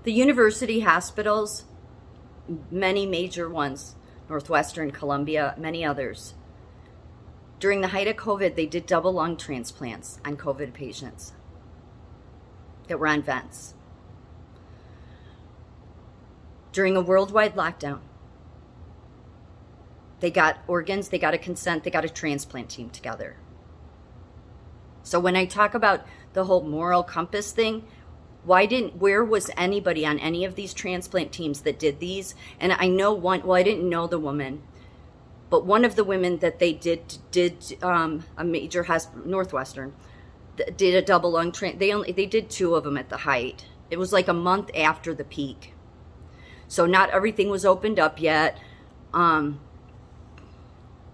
The university hospitals, many major ones, Northwestern, Columbia, many others, during the height of COVID, they did double lung transplants on COVID patients that were on vents. During a worldwide lockdown, they got organs, they got a consent, they got a transplant team together. So when I talk about the whole moral compass thing, where was anybody on any of these transplant teams that did these? And I know I didn't know the woman, but one of the women that they did a major hospital, Northwestern, did a double lung they did 2 of them at the height. It was like a month after the peak. So not everything was opened up yet.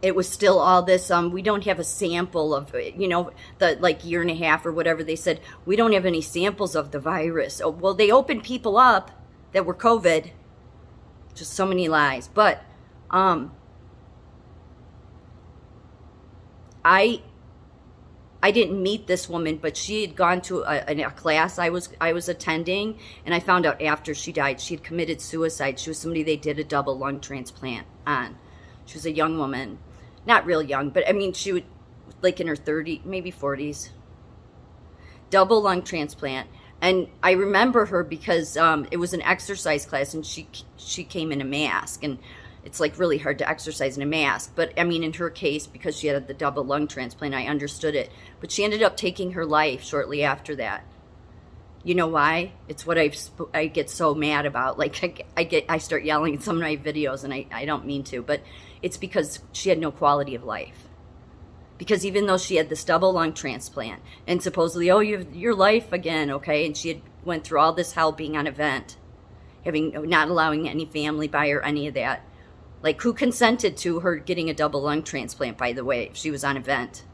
It was still all this, we don't have a sample of, the like year and a half or whatever they said, we don't have any samples of the virus. Oh, well, they opened people up that were COVID. Just so many lies. But I didn't meet this woman, but she had gone to a class I was attending, and I found out after she died, she had committed suicide. She was somebody they did a double lung transplant on. She was a young woman. Not real young, but I mean, she would, like in her 30s, maybe 40s. Double lung transplant. And I remember her because it was an exercise class, and she came in a mask. And it's like really hard to exercise in a mask. But I mean, in her case, because she had the double lung transplant, I understood it. But she ended up taking her life shortly after that. You know why? It's what I get so mad about. Like I start yelling in some of my videos, and I don't mean to, but it's because she had no quality of life. Because even though she had this double lung transplant, and supposedly, oh, you have your life again, okay, and she had went through all this hell being on a vent, not allowing any family by her, any of that. Like, who consented to her getting a double lung transplant, by the way, if she was on a vent?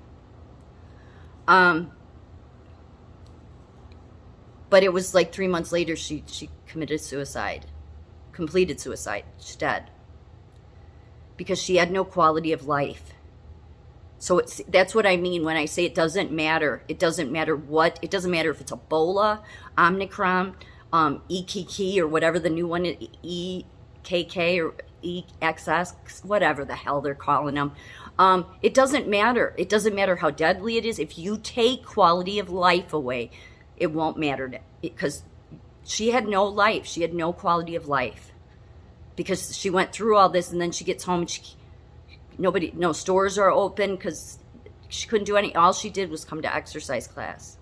But it was like 3 months later, she committed suicide, completed suicide. She's dead. Because she had no quality of life. So that's what I mean when I say it doesn't matter. It doesn't matter what. It doesn't matter if it's Ebola, Omicron, EKK, or whatever the new one is, EKK or EXS, whatever the hell they're calling them. It doesn't matter. It doesn't matter how deadly it is. If you take quality of life away, it won't matter, because she had no life. She had no quality of life because she went through all this, and then she gets home and no stores are open because she couldn't do any. All she did was come to exercise class.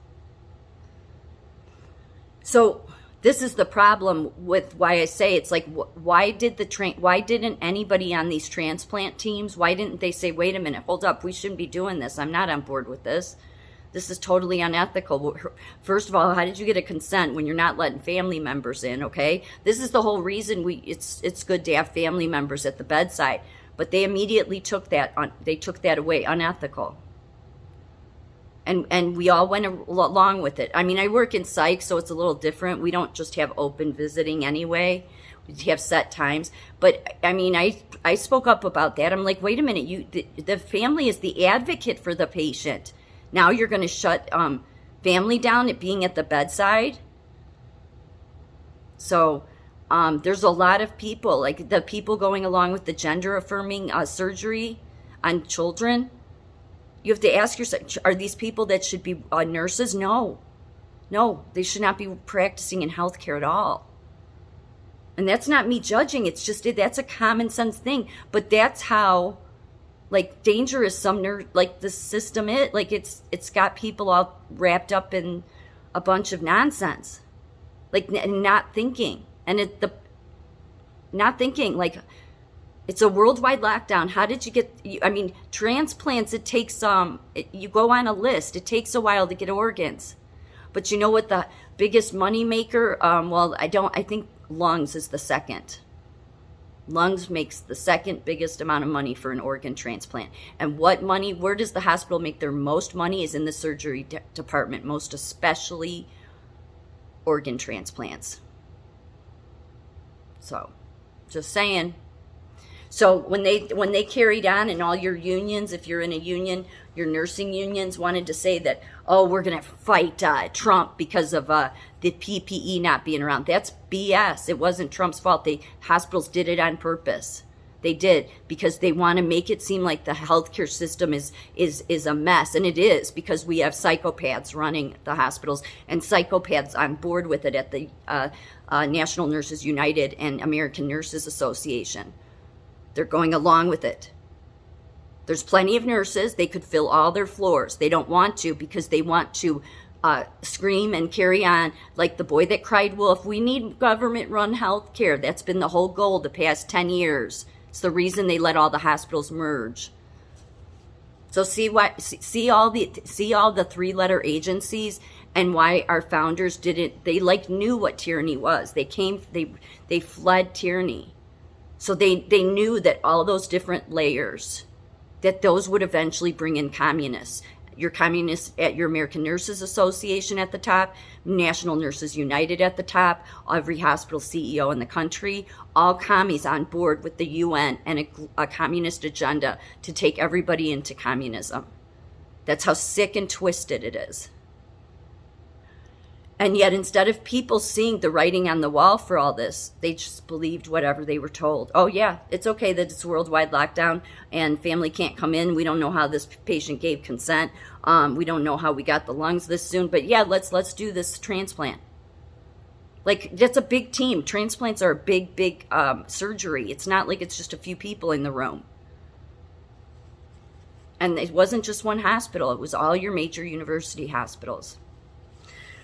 So this is the problem with why I say it's like, why didn't anybody on these transplant teams, why didn't they say, wait a minute, hold up, we shouldn't be doing this. I'm not on board with this. This is totally unethical. First of all, how did you get a consent when you're not letting family members in, okay? This is the whole reason it's good to have family members at the bedside. But they immediately took that away, unethical. And we all went along with it. I mean, I work in psych, so it's a little different. We don't just have open visiting anyway. We have set times. But I mean, I spoke up about that. I'm like, wait a minute, the family is the advocate for the patient. Now you're going to shut family down at being at the bedside? So there's a lot of people, like the people going along with the gender-affirming surgery on children. You have to ask yourself, are these people that should be nurses? No, they should not be practicing in healthcare at all. And that's not me judging. It's just, that's a common sense thing. But that's how, like, dangerous some like the system is. Like, it's got people all wrapped up in a bunch of nonsense, like not thinking. And not thinking, like, it's a worldwide lockdown. How did you get, I mean, transplants, it takes, you go on a list. It takes a while to get organs. But you know what the biggest money maker, I think lungs is the second. Lungs makes the second biggest amount of money for an organ transplant. And where does the hospital make their most money is in the surgery department, most especially organ transplants. So, just saying. So when they carried on in all your unions, if you're in a union, your nursing unions wanted to say that, oh, we're going to fight Trump because of the PPE not being around. That's BS. It wasn't Trump's fault. Hospitals did it on purpose. They did, because they want to make it seem like the healthcare system is a mess, and it is, because we have psychopaths running the hospitals and psychopaths on board with it at the National Nurses United and American Nurses Association. They're going along with it. There's plenty of nurses. They could fill all their floors. They don't want to, because they want to scream and carry on like the boy that cried wolf. We need government-run health care. That's been the whole goal the past 10 years. It's the reason they let all the hospitals merge. So see all the three-letter agencies, and why our founders didn't. They knew what tyranny was. They fled tyranny. So they knew that all those different layers, that those would eventually bring in communists. Your communists at your American Nurses Association at the top, National Nurses United at the top, every hospital CEO in the country, all commies on board with the UN and a communist agenda to take everybody into communism. That's how sick and twisted it is. And yet, instead of people seeing the writing on the wall for all this, they just believed whatever they were told. Oh, yeah, it's okay that it's a worldwide lockdown and family can't come in. We don't know how this patient gave consent. We don't know how we got the lungs this soon. But yeah, let's do this transplant. Like, that's a big team. Transplants are a big surgery. It's not like it's just a few people in the room. And it wasn't just one hospital. It was all your major university hospitals.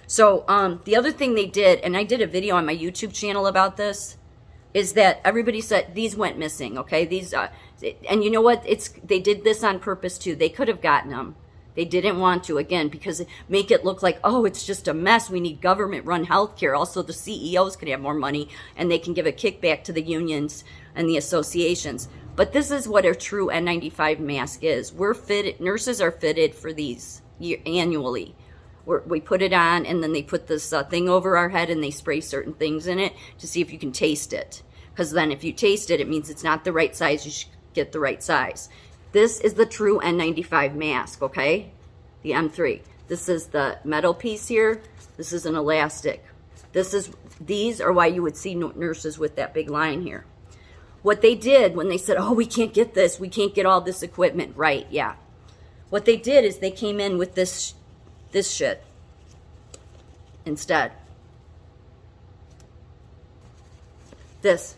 So the other thing they did, and I did a video on my YouTube channel about this, is that everybody said these went missing, okay? These, and you know what? They did this on purpose too. They could have gotten them. They didn't want to, again, because make it look like, oh, it's just a mess. We need government-run healthcare. Also, the CEOs can have more money, and they can give a kickback to the unions and the associations. But this is what a true N95 mask is. Nurses are fitted for these annually. We put it on, and then they put this thing over our head, and they spray certain things in it to see if you can taste it. Because then if you taste it, it means it's not the right size. You should get the right size. This is the true N95 mask, okay? The M3. This is the metal piece here. This is an elastic. These are why you would see nurses with that big line here. What they did when they said, oh, we can't get this. We can't get all this equipment. Right, yeah. What they did is they came in with this shit instead. This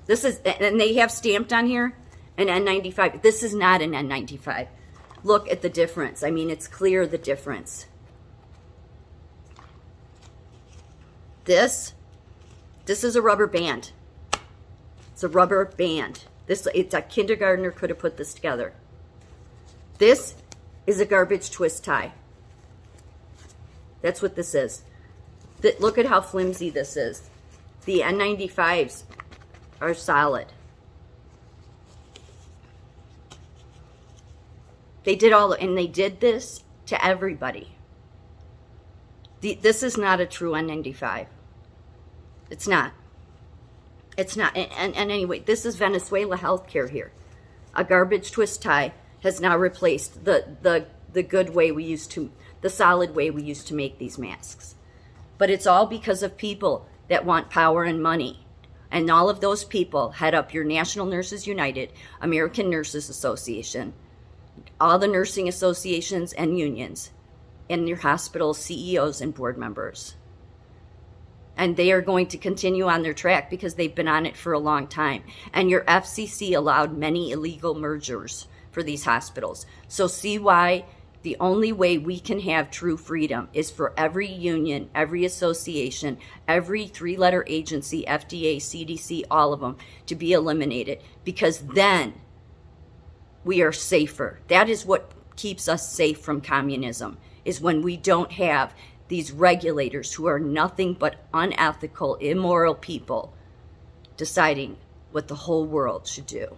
is, and they have stamped on here an N95. This is not an N95. Look at the difference. I mean, it's clear the difference. This is a rubber band. It's a rubber band. It's a kindergartner could have put this together. This is a garbage twist tie. That's what this is. Look at how flimsy this is. The N95s are solid. They did this to everybody. This is not a true N95. It's not. It's not. And anyway, this is Venezuela healthcare here. A garbage twist tie has now replaced the good way we used to, the solid way we used to make these masks. But it's all because of people that want power and money. And all of those people head up your National Nurses United, American Nurses Association, all the nursing associations and unions, and your hospital CEOs and board members. And they are going to continue on their track because they've been on it for a long time. And your FCC allowed many illegal mergers for these hospitals. So see why the only way we can have true freedom is for every union, every association, every three-letter agency, FDA, CDC, all of them, to be eliminated. Because then we are safer. That is what keeps us safe from communism, is when we don't have these regulators who are nothing but unethical, immoral people deciding what the whole world should do.